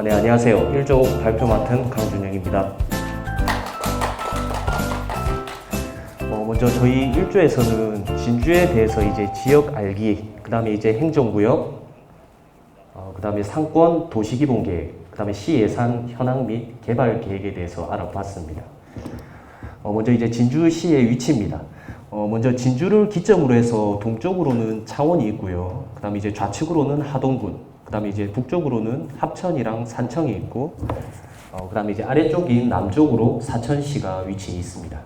네, 안녕하세요. 1조 발표 맡은 강준영입니다. 먼저 저희 1조에서는 진주에 대해서 이제 지역 알기, 그 다음에 이제 행정구역, 그 다음에 상권 도시기본계획, 그 다음에 시예산 현황 및 개발 계획에 대해서 알아봤습니다. 먼저 이제 진주시의 위치입니다. 먼저 진주를 기점으로 해서 동쪽으로는 창원이 있고요. 그 다음에 이제 좌측으로는 하동군, 그 다음에 이제 북쪽으로는 합천이랑 산청이 있고, 그 다음에 이제 아래쪽인 남쪽으로 사천시가 위치해 있습니다.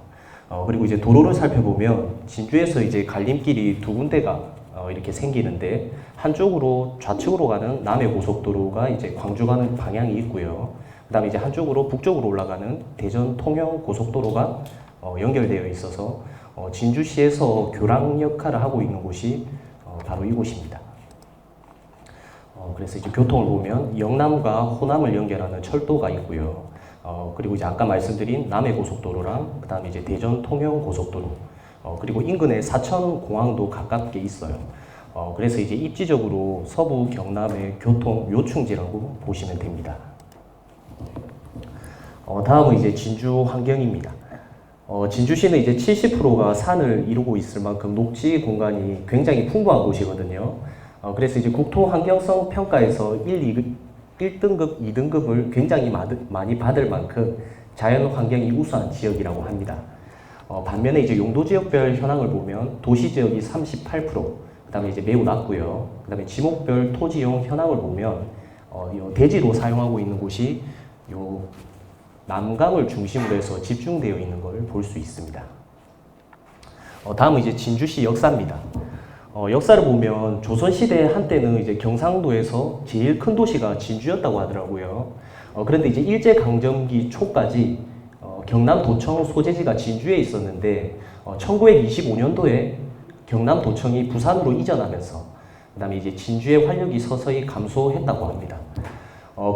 그리고 이제 도로를 살펴보면 진주에서 이제 갈림길이 두 군데가 이렇게 생기는데, 한쪽으로 좌측으로 가는 남해고속도로가 이제 광주 가는 방향이 있고요. 그 다음에 이제 한쪽으로 북쪽으로 올라가는 대전 통영 고속도로가 연결되어 있어서 진주시에서 교량 역할을 하고 있는 곳이 바로 이곳입니다. 그래서 이제 교통을 보면 영남과 호남을 연결하는 철도가 있고요. 그리고 이제 아까 말씀드린 남해고속도로랑 그 다음에 이제 대전 통영 고속도로, 그리고 인근에 사천공항도 가깝게 있어요. 그래서 이제 입지적으로 서부 경남의 교통 요충지라고 보시면 됩니다. 다음은 이제 진주 환경입니다. 진주시는 이제 70%가 산을 이루고 있을 만큼 녹지 공간이 굉장히 풍부한 곳이거든요. 그래서 이제 국토환경성 평가에서 1등급, 2등급을 굉장히 많이 받을 만큼 자연 환경이 우수한 지역이라고 합니다. 반면에 이제 용도지역별 현황을 보면 도시지역이 38%, 그 다음에 이제 매우 낮고요. 그 다음에 지목별 토지용 현황을 보면 대지로 사용하고 있는 곳이 요 남강을 중심으로 해서 집중되어 있는 걸 볼 수 있습니다. 다음은 이제 진주시 역사입니다. 역사를 보면 조선시대 한때는 이제 경상도에서 제일 큰 도시가 진주였다고 하더라고요. 그런데 이제 일제강점기 초까지 경남도청 소재지가 진주에 있었는데 1925년도에 경남도청이 부산으로 이전하면서 그 다음에 이제 진주의 활력이 서서히 감소했다고 합니다.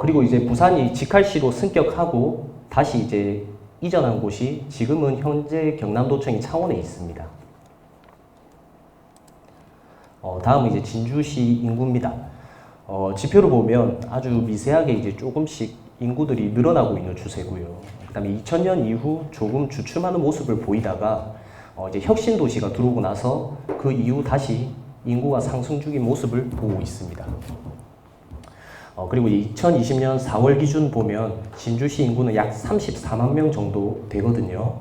그리고 이제 부산이 직할시로 승격하고 다시 이제 이전한 곳이 지금은 현재 경남도청이 창원에 있습니다. 다음은 이제 진주시 인구입니다. 지표를 보면 아주 미세하게 이제 조금씩 인구들이 늘어나고 있는 추세고요. 그 다음에 2000년 이후 조금 주춤하는 모습을 보이다가 이제 혁신도시가 들어오고 나서 그 이후 다시 인구가 상승 중인 모습을 보고 있습니다. 그리고 2020년 4월 기준 보면 진주시 인구는 약 34만 명 정도 되거든요.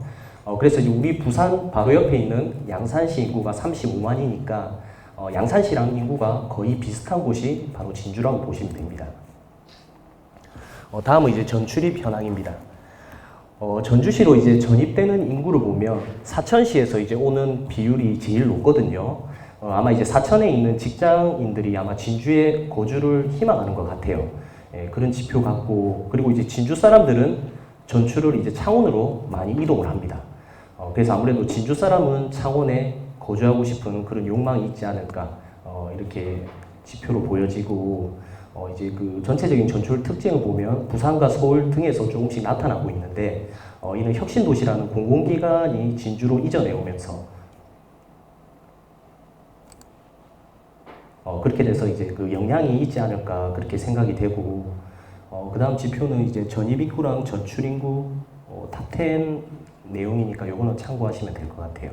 그래서 이제 우리 부산 바로 옆에 있는 양산시 인구가 35만이니까 양산시랑 인구가 거의 비슷한 곳이 바로 진주라고 보시면 됩니다. 다음은 이제 전출입 현황입니다. 전주시로 이제 전입되는 인구를 보면 사천시에서 이제 오는 비율이 제일 높거든요. 아마 이제 사천에 있는 직장인들이 아마 진주에 거주를 희망하는 것 같아요. 그런 지표 같고, 그리고 이제 진주 사람들은 전출을 이제 창원으로 많이 이동을 합니다. 그래서 아무래도 진주 사람은 창원에 거주하고 싶은 그런 욕망이 있지 않을까, 이렇게 지표로 보여지고, 이제 그 전체적인 전출 특징을 보면 부산과 서울 등에서 조금씩 나타나고 있는데, 이는 혁신도시라는 공공기관이 진주로 이전해 오면서 그렇게 돼서 이제 그 영향이 있지 않을까 그렇게 생각이 되고, 그 다음 지표는 이제 전입인구랑 전출인구 탑10 내용이니까 요거는 참고하시면 될 것 같아요.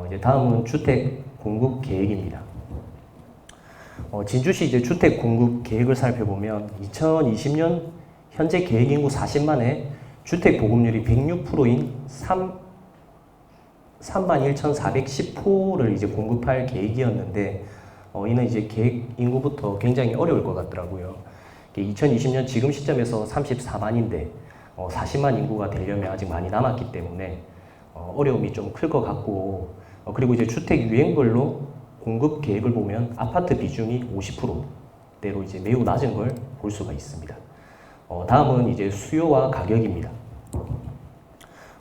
이제 다음은 주택 공급 계획입니다. 진주시 이제 주택 공급 계획을 살펴보면 2020년 현재 계획 인구 40만에 주택 보급률이 106%인 31,410호를 이제 공급할 계획이었는데, 이는 이제 계획 인구부터 굉장히 어려울 것 같더라고요. 2020년 지금 시점에서 34만인데 40만 인구가 되려면 아직 많이 남았기 때문에 어려움이 좀 클 것 같고, 그리고 이제 주택 유형별로 공급 계획을 보면 아파트 비중이 50%대로 이제 매우 낮은 걸 볼 수가 있습니다. 다음은 이제 수요와 가격입니다.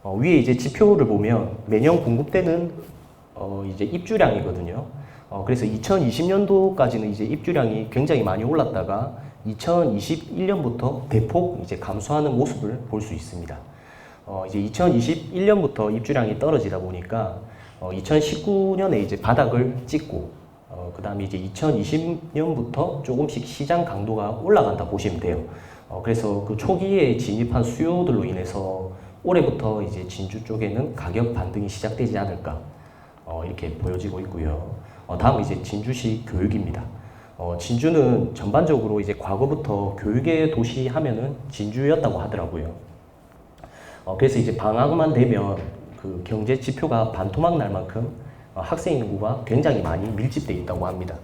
위에 이제 지표를 보면 매년 공급되는 이제 입주량이거든요. 그래서 2020년도까지는 이제 입주량이 굉장히 많이 올랐다가 2021년부터 대폭 이제 감소하는 모습을 볼 수 있습니다. 이제 2021년부터 입주량이 떨어지다 보니까 2019년에 이제 바닥을 찍고 그 다음에 이제 2020년부터 조금씩 시장 강도가 올라간다 보시면 돼요. 그래서 그 초기에 진입한 수요들로 인해서 올해부터 이제 진주 쪽에는 가격 반등이 시작되지 않을까 이렇게 보여지고 있고요. 다음은 이제 진주시 교육입니다. 진주는 전반적으로 이제 과거부터 교육의 도시 하면은 진주였다고 하더라고요. 그래서 이제 방학만 되면 그 경제 지표가 반토막 날 만큼 학생 인구가 굉장히 많이 밀집되어 있다고 합니다.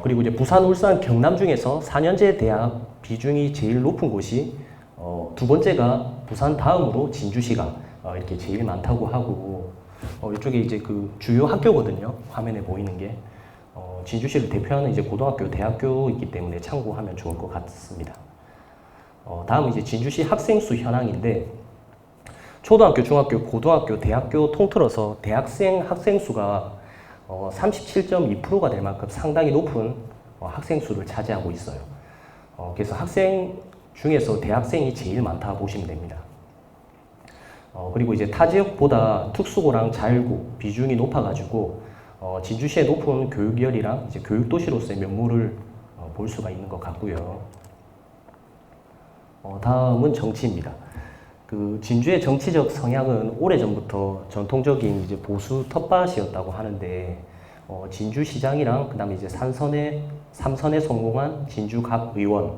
그리고 이제 부산, 울산, 경남 중에서 4년제 대학 비중이 제일 높은 곳이 두 번째가 부산 다음으로 진주시가 이렇게 제일 많다고 하고 이쪽에 이제 그 주요 학교거든요. 화면에 보이는 게 진주시를 대표하는 이제 고등학교, 대학교이기 때문에 참고하면 좋을 것 같습니다. 다음은 이제 진주시 학생 수 현황인데 초등학교, 중학교, 고등학교, 대학교 통틀어서 대학생 학생 수가 37.2%가 될 만큼 상당히 높은 학생 수를 차지하고 있어요. 그래서 학생 중에서 대학생이 제일 많다 보시면 됩니다. 그리고 이제 타 지역보다 특수고랑 자율고 비중이 높아가지고 진주시의 높은 교육열이랑 이제 교육도시로서의 면모를 볼 수가 있는 것 같고요. 다음은 정치입니다. 그 진주의 정치적 성향은 오래전부터 전통적인 이제 보수 텃밭이었다고 하는데 진주시장이랑 그다음에 이제 삼선에 성공한 진주갑 의원,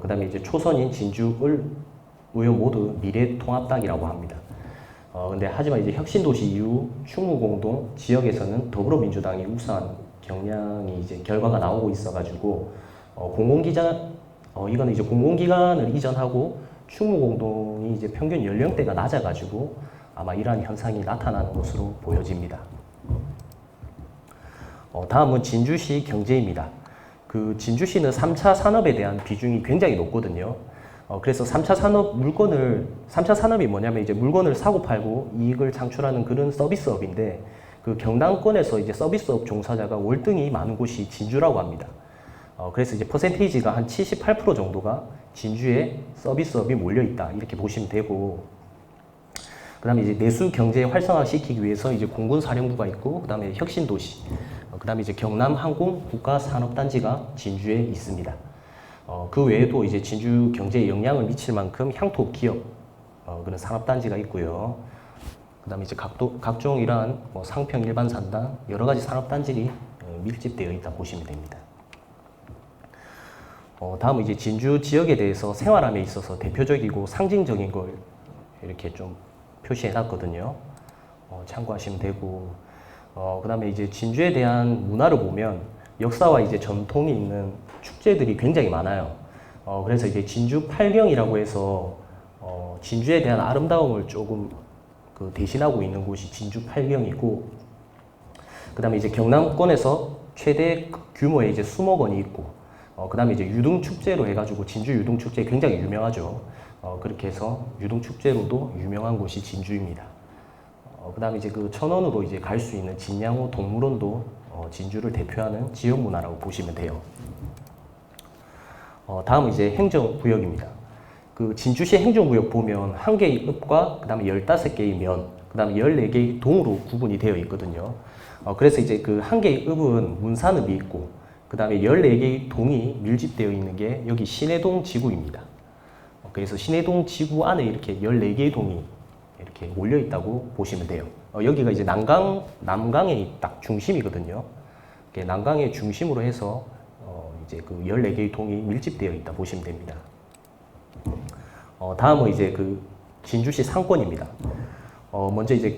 그다음에 이제 초선인 진주을 의원 모두 미래통합당이라고 합니다. 근데 하지만 이제 혁신도시 이후 충무공동 지역에서는 더불어민주당이 우세한 경향이 이제 결과가 나오고 있어가지고 이거는 이제 공공기관을 이전하고 충무공동이 이제 평균 연령대가 낮아가지고 아마 이러한 현상이 나타나는 것으로 보여집니다. 다음은 진주시 경제입니다. 그 진주시는 3차 산업에 대한 비중이 굉장히 높거든요. 그래서 3차 산업이 뭐냐면 이제 물건을 사고 팔고 이익을 창출하는 그런 서비스업인데 그 경남권에서 이제 서비스업 종사자가 월등히 많은 곳이 진주라고 합니다. 그래서 이제 퍼센테이지가 한 78% 정도가 진주에 서비스업이 몰려있다 이렇게 보시면 되고 그 다음에 이제 내수 경제 활성화시키기 위해서 이제 공군사령부가 있고 그 다음에 혁신도시 그 다음에 이제 경남항공 국가산업단지가 진주에 있습니다. 그 외에도 이제 진주 경제에 영향을 미칠 만큼 향토 기업 그런 산업단지가 있고요. 그 다음에 이제 각종 이러한 상평 일반 산단 여러 가지 산업단지들이 밀집되어 있다 보시면 됩니다. 다음은 이제 진주 지역에 대해서 생활함에 있어서 대표적이고 상징적인 걸 이렇게 좀 표시해 놨거든요. 참고하시면 되고, 그 다음에 이제 진주에 대한 문화를 보면 역사와 이제 전통이 있는 축제들이 굉장히 많아요. 그래서 이제 진주 팔경이라고 해서 진주에 대한 아름다움을 조금 그 대신하고 있는 곳이 진주 팔경이고, 그 다음에 이제 경남권에서 최대 규모의 이제 수목원이 있고, 그 다음에 이제 유등축제로 해가지고 진주 유등축제 굉장히 유명하죠. 그렇게 해서 유등축제로도 유명한 곳이 진주입니다. 그 다음에 이제 그 천원으로 이제 갈 수 있는 진양호 동물원도 진주를 대표하는 지역 문화라고 보시면 돼요. 다음은 이제 행정구역입니다. 그 진주시 행정구역 보면 1개의 읍과 그 다음에 15개의 면, 그 다음에 14개의 동으로 구분이 되어 있거든요. 그래서 이제 그 1개의 읍은 문산읍이 있고, 그 다음에 14개의 동이 밀집되어 있는 게 여기 신해동 지구입니다. 그래서 신해동 지구 안에 이렇게 14개의 동이 이렇게 몰려 있다고 보시면 돼요. 여기가 이제 남강의 딱 중심이거든요. 남강의 중심으로 해서 이제 그 14개의 동이 밀집되어 있다 보시면 됩니다. 다음은 이제 그 진주시 상권입니다. 먼저 이제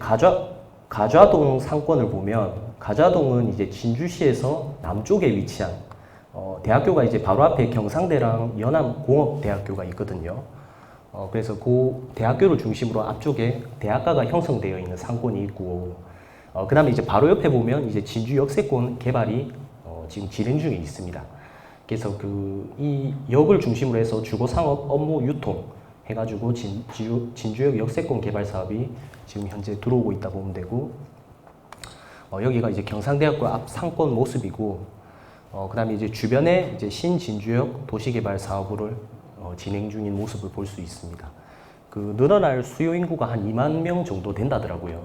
가좌동 상권을 보면 가좌동은 이제 진주시에서 남쪽에 위치한 대학교가 이제 바로 앞에 경상대랑 연암공업대학교가 있거든요. 그래서 그 대학교를 중심으로 앞쪽에 대학가가 형성되어 있는 상권이 있고, 그 다음에 이제 바로 옆에 보면 이제 진주 역세권 개발이 지금 진행 중에 있습니다. 그래서 이 역을 중심으로 해서 주거상업 업무 유통 해가지고 진주역 역세권 개발 사업이 지금 현재 들어오고 있다 보면 되고, 여기가 이제 경상대학교 앞 상권 모습이고, 그 다음에 이제 주변에 이제 신진주역 도시개발 사업을 진행 중인 모습을 볼 수 있습니다. 그 늘어날 수요 인구가 한 2만 명 정도 된다더라고요.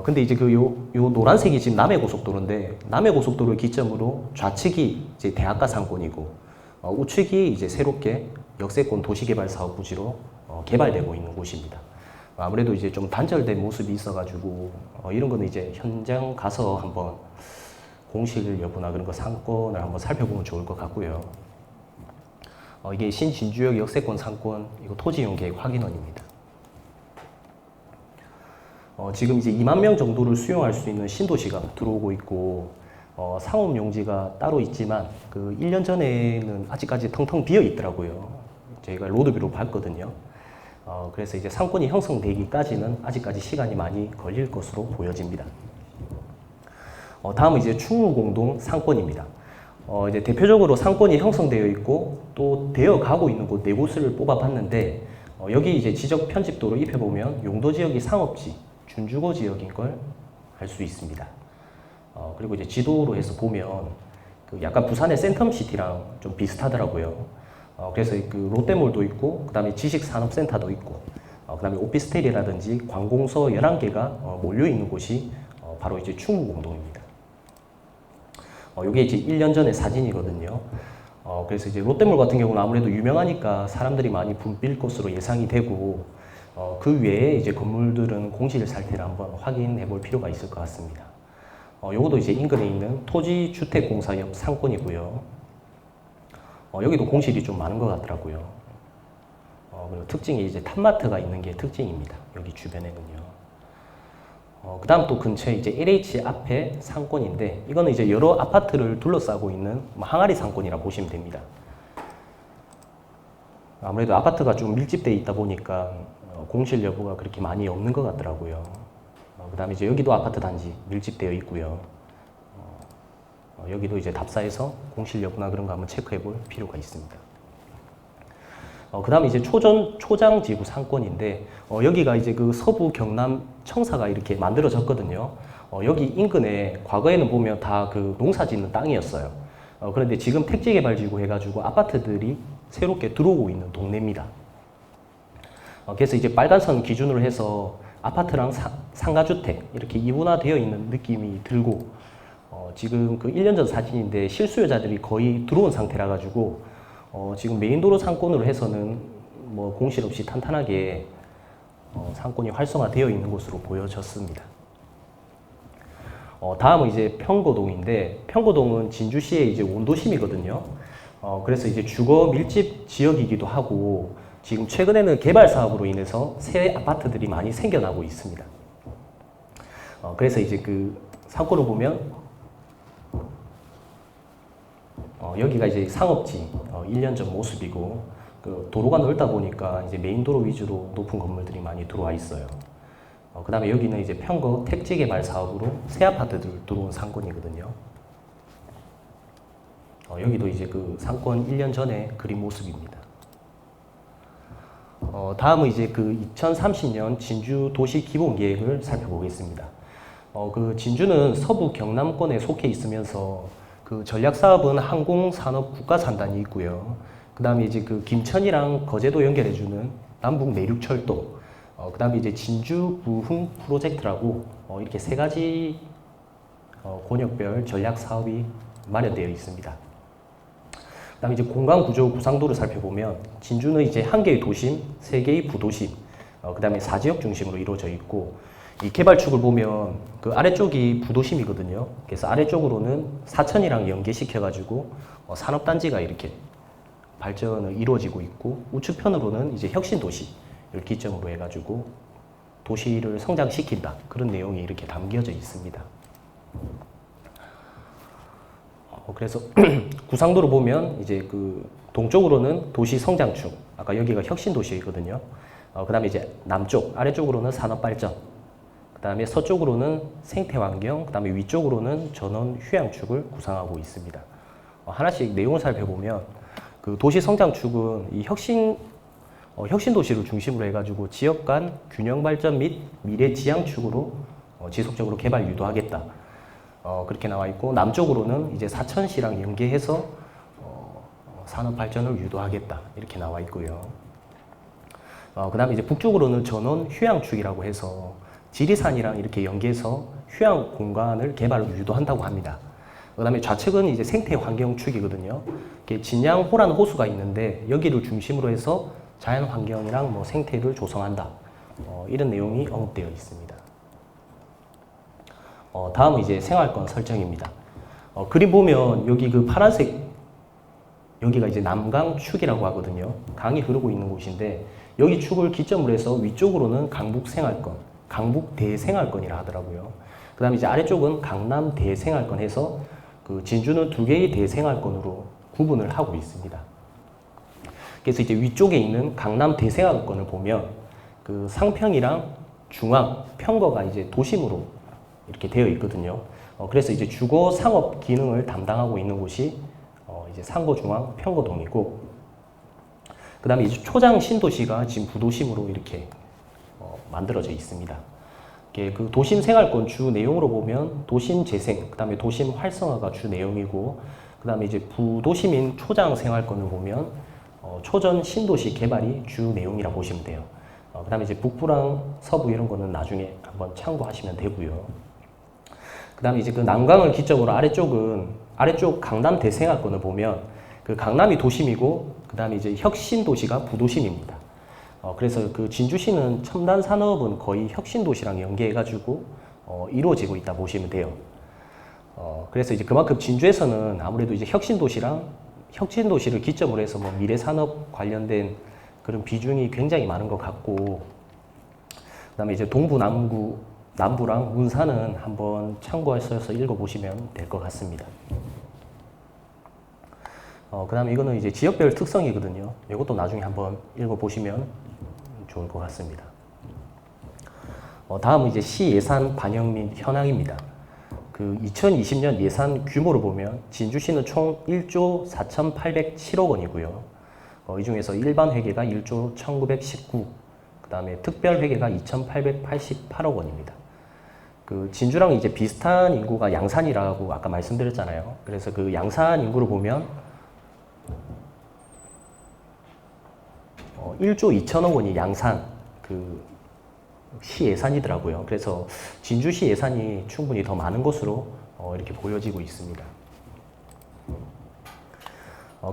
근데 이제 요 노란색이 지금 남해고속도로인데, 남해고속도로를 기점으로 좌측이 이제 대학가 상권이고, 우측이 이제 새롭게 역세권 도시개발 사업 부지로 개발되고 있는 곳입니다. 아무래도 이제 좀 단절된 모습이 있어가지고, 이런 거는 이제 현장 가서 한번 공실 여부나 그런 거 상권을 한번 살펴보면 좋을 것 같고요. 이게 신진주역 역세권 상권, 이거 토지이용 계획 확인원입니다. 지금 이제 2만 명 정도를 수용할 수 있는 신도시가 들어오고 있고, 상업 용지가 따로 있지만 그 1년 전에는 아직까지 텅텅 비어 있더라고요. 저희가 로드뷰로 봤거든요. 그래서 이제 상권이 형성되기까지는 아직까지 시간이 많이 걸릴 것으로 보여집니다. 다음은 이제 충무공동 상권입니다. 이제 대표적으로 상권이 형성되어 있고 또 되어 가고 있는 곳 4곳을 뽑아봤는데, 여기 이제 지적 편집도로 입혀보면 용도 지역이 상업지, 준주거 지역인 걸 알 수 있습니다. 그리고 이제 지도로 해서 보면 그 약간 부산의 센텀시티랑 좀 비슷하더라고요. 그래서 그 롯데몰도 있고, 그 다음에 지식산업센터도 있고, 그 다음에 오피스텔이라든지 관공서 11개가 몰려 있는 곳이 바로 이제 충무공동입니다. 이게 이제 1년 전의 사진이거든요. 그래서 이제 롯데몰 같은 경우는 아무래도 유명하니까 사람들이 많이 붐빌 것으로 예상이 되고, 그 외에 이제 건물들은 공실 상태를 한번 확인해 볼 필요가 있을 것 같습니다. 요것도 이제 인근에 있는 토지주택공사 옆 상권이고요. 여기도 공실이 좀 많은 것 같더라고요. 그리고 특징이 이제 탑마트가 있는 게 특징입니다. 여기 주변에는요. 그 다음 또 근처에 이제 LH 앞에 상권인데, 이거는 이제 여러 아파트를 둘러싸고 있는 항아리 상권이라 보시면 됩니다. 아무래도 아파트가 좀 밀집되어 있다 보니까 공실 여부가 그렇게 많이 없는 것 같더라고요. 그 다음에 이제 여기도 아파트 단지 밀집되어 있고요. 여기도 이제 답사해서 공실 여부나 그런 거 한번 체크해 볼 필요가 있습니다. 그 다음에 이제 초장지구 상권인데, 여기가 이제 그 서부 경남 청사가 이렇게 만들어졌거든요. 여기 인근에 과거에는 보면 다 그 농사 짓는 땅이었어요. 그런데 지금 택지개발지구 해가지고 아파트들이 새롭게 들어오고 있는 동네입니다. 그래서 이제 빨간선 기준으로 해서 아파트랑 상가주택 이렇게 이분화되어 있는 느낌이 들고, 지금 그 1년 전 사진인데 실수요자들이 거의 들어온 상태라 가지고 지금 메인도로 상권으로 해서는 뭐 공실 없이 탄탄하게 상권이 활성화되어 있는 곳으로 보여졌습니다. 다음은 이제 평거동인데, 평거동은 진주시의 이제 원도심이거든요. 그래서 이제 주거 밀집 지역이기도 하고, 지금 최근에는 개발 사업으로 인해서 새 아파트들이 많이 생겨나고 있습니다. 그래서 이제 그 상권을 보면 여기가 이제 상업지 1년 전 모습이고, 그 도로가 넓다 보니까 이제 메인 도로 위주로 높은 건물들이 많이 들어와 있어요. 그 다음에 여기는 이제 평거 택지 개발 사업으로 새 아파트들 들어온 상권이거든요. 여기도 이제 그 상권 1년 전에 그린 모습입니다. 다음은 이제 그 2030년 진주 도시 기본 계획을 살펴보겠습니다. 그 진주는 서부 경남권에 속해 있으면서 그 전략 사업은 항공산업 국가산단이 있고요. 그 다음에 이제 그 김천이랑 거제도 연결해주는 남북 내륙철도, 그 다음에 이제 진주 부흥 프로젝트라고 이렇게 3가지 권역별 전략 사업이 마련되어 있습니다. 그 다음에 이제 공간 구조 구상도를 살펴보면 진주는 이제 1개의 도심, 3개의 부도심, 그 다음에 4지역 중심으로 이루어져 있고, 이 개발축을 보면 그 아래쪽이 부도심이거든요. 그래서 아래쪽으로는 사천이랑 연계시켜가지고 산업단지가 이렇게 발전을 이루어지고 있고, 우측편으로는 이제 혁신도시를 기점으로 해가지고 도시를 성장시킨다, 그런 내용이 이렇게 담겨져 있습니다. 그래서 구상도를 보면 이제 그 동쪽으로는 도시 성장축, 아까 여기가 혁신도시이거든요. 그 다음에 이제 남쪽, 아래쪽으로는 산업발전, 그 다음에 서쪽으로는 생태환경, 그 다음에 위쪽으로는 전원 휴양축을 구상하고 있습니다. 하나씩 내용을 살펴보면 그 도시 성장축은 이 혁신 도시를 중심으로 해가지고 지역 간 균형 발전 및 미래 지향축으로 지속적으로 개발 유도하겠다. 그렇게 나와 있고, 남쪽으로는 이제 사천시랑 연계해서 산업 발전을 유도하겠다, 이렇게 나와 있고요. 그 다음에 이제 북쪽으로는 전원 휴양축이라고 해서 지리산이랑 이렇게 연계해서 휴양 공간을 개발을 유도한다고 합니다. 그다음에 좌측은 이제 생태 환경 축이거든요. 진양 호란 호수가 있는데 여기를 중심으로 해서 자연 환경이랑 뭐 생태를 조성한다. 이런 내용이 언급되어 있습니다. 다음은 이제 생활권 설정입니다. 그림 보면 여기 그 파란색 여기가 이제 남강축이라고 하거든요. 강이 흐르고 있는 곳인데 여기 축을 기점으로 해서 위쪽으로는 강북생활권, 강북대생활권이라 하더라고요. 그 다음에 이제 아래쪽은 강남대생활권 해서 그 진주는 두 개의 대생활권으로 구분을 하고 있습니다. 그래서 이제 위쪽에 있는 강남대생활권을 보면 그 상평이랑 중앙, 평거가 이제 도심으로 이렇게 되어 있거든요. 그래서 이제 주거 상업 기능을 담당하고 있는 곳이 이제 상거중앙 평거동이고, 그 다음에 이제 초장 신도시가 지금 부도심으로 이렇게 만들어져 있습니다. 그 도심 생활권 주 내용으로 보면 도심 재생, 그 다음에 도심 활성화가 주 내용이고, 그 다음에 이제 부도심인 초장 생활권을 보면 초전 신도시 개발이 주 내용이라 보시면 돼요. 그 다음에 이제 북부랑 서부 이런 거는 나중에 한번 참고하시면 되고요. 그 다음에 이제 그 남강을 기점으로 아래쪽 강남 대생활권을 보면 그 강남이 도심이고, 그 다음에 이제 혁신도시가 부도심입니다. 그래서 그 진주시는 첨단 산업은 거의 혁신도시랑 연계해가지고 이루어지고 있다 보시면 돼요. 그래서 이제 그만큼 진주에서는 아무래도 이제 혁신도시를 기점으로 해서 뭐 미래산업 관련된 그런 비중이 굉장히 많은 것 같고, 그 다음에 이제 동부, 남부랑 문산은 한번 참고하셔서 읽어보시면 될 것 같습니다. 그 다음에 이거는 이제 지역별 특성이거든요. 이것도 나중에 한번 읽어보시면 좋을 것 같습니다. 다음은 이제 시 예산 반영 및 현황입니다. 그 2020년 예산 규모를 보면 진주시는 총 1조 4,807억 원이고요. 이 중에서 일반 회계가 1조 1,919, 그 다음에 특별 회계가 2,888억 원입니다. 그 진주랑 이제 비슷한 인구가 양산이라고 아까 말씀드렸잖아요. 그래서 그 양산 인구를 보면 1조 2천억 원이 양산 그 시 예산이더라고요. 그래서 진주시 예산이 충분히 더 많은 것으로 이렇게 보여지고 있습니다.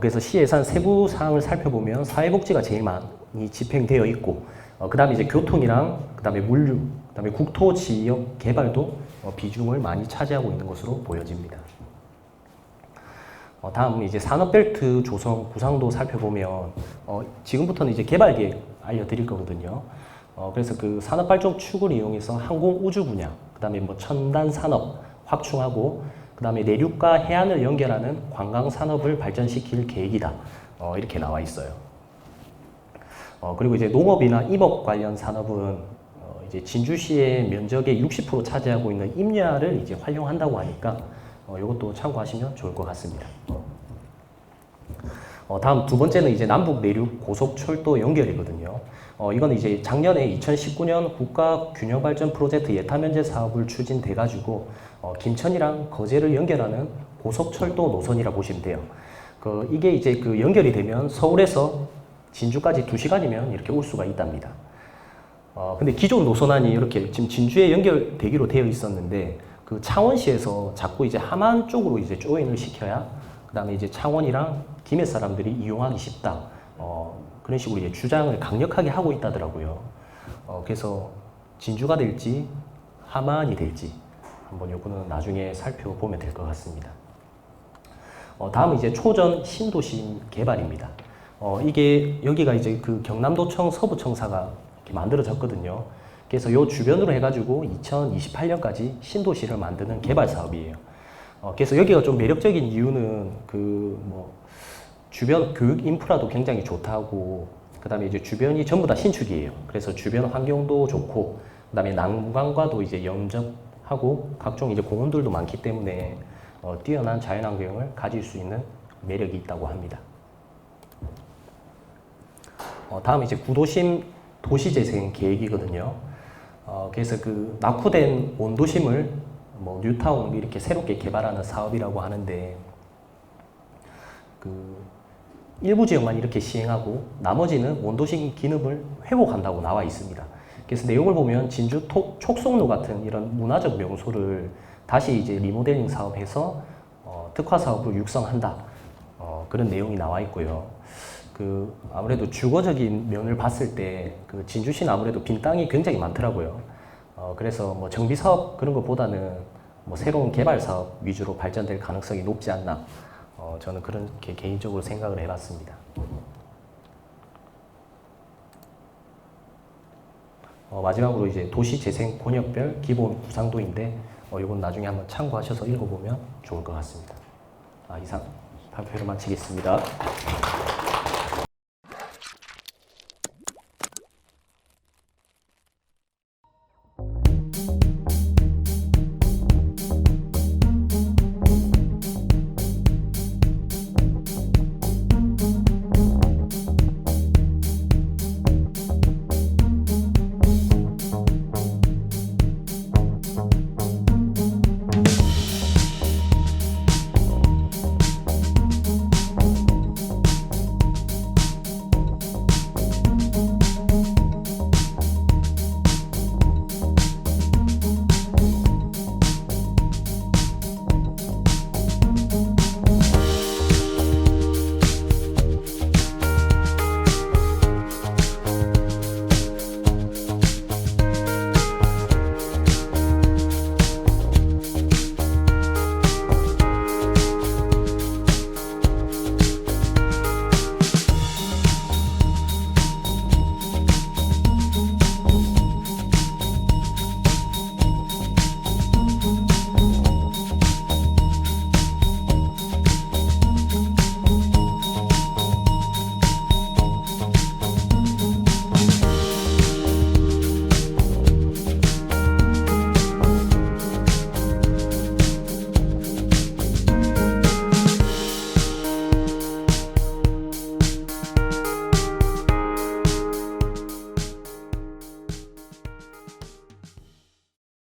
그래서 시 예산 세부 사항을 살펴보면 사회복지가 제일 많이 집행되어 있고, 그 다음에 이제 교통이랑 그 다음에 물류, 그 다음에 국토 지역 개발도 비중을 많이 차지하고 있는 것으로 보여집니다. 다음 이제 산업벨트 조성 구상도 살펴보면 지금부터는 이제 개발계획 알려드릴 거거든요. 그래서 그 산업발전 축을 이용해서 항공 우주 분야, 그 다음에 뭐 첨단 산업 확충하고, 그 다음에 내륙과 해안을 연결하는 관광 산업을 발전시킬 계획이다. 이렇게 나와 있어요. 그리고 이제 농업이나 임업 관련 산업은 이제 진주시의 면적의 60% 차지하고 있는 임야를 이제 활용한다고 하니까 이것도 참고하시면 좋을 것 같습니다. 다음 두 번째는 이제 남북 내륙 고속철도 연결이거든요. 이건 이제 작년에 2019년 국가균형발전 프로젝트 예타면제 사업을 추진돼가지고 김천이랑 거제를 연결하는 고속철도 노선이라 보시면 돼요. 이게 이제 그 연결이 되면 서울에서 진주까지 2시간이면 이렇게 올 수가 있답니다. 근데 기존 노선안이 이렇게 지금 진주에 연결되기로 되어 있었는데 그 창원시에서 자꾸 이제 함안 쪽으로 이제 조인을 시켜야 그 다음에 이제 창원이랑 김해 사람들이 이용하기 쉽다. 그런 식으로 이제 주장을 강력하게 하고 있다더라고요. 그래서 진주가 될지 함안이 될지 한번 요거는 나중에 살펴보면 될 것 같습니다. 다음은 이제 초전 신도시 개발입니다. 이게 여기가 이제 그 경남도청 서부청사가 이렇게 만들어졌거든요. 그래서 요 주변으로 해가지고 2028년까지 신도시를 만드는 개발 사업이에요. 그래서 여기가 좀 매력적인 이유는 그 뭐 주변 교육 인프라도 굉장히 좋다고, 그 다음에 이제 주변이 전부 다 신축이에요. 그래서 주변 환경도 좋고, 그 다음에 난관과도 이제 영접하고 각종 이제 공원들도 많기 때문에 뛰어난 자연환경을 가질 수 있는 매력이 있다고 합니다. 다음 이제 구도심 도시재생 계획이거든요. 그래서 그 낙후된 원도심을 뭐 뉴타운 이렇게 새롭게 개발하는 사업이라고 하는데, 그 일부 지역만 이렇게 시행하고 나머지는 원도심 기능을 회복한다고 나와 있습니다. 그래서 내용을 보면 진주 촉송로 같은 이런 문화적 명소를 다시 이제 리모델링 사업해서 특화 사업으로 육성한다. 그런 내용이 나와 있고요. 그 아무래도 주거적인 면을 봤을 때 그 진주시는 아무래도 빈 땅이 굉장히 많더라고요. 그래서 뭐 정비 사업 그런 것보다는 뭐 새로운 개발 사업 위주로 발전될 가능성이 높지 않나. 저는 그렇게 개인적으로 생각을 해봤습니다. 마지막으로 이제 도시재생 권역별 기본 구상도인데 이건 나중에 한번 참고하셔서 읽어보면 좋을 것 같습니다. 이상 발표를 마치겠습니다.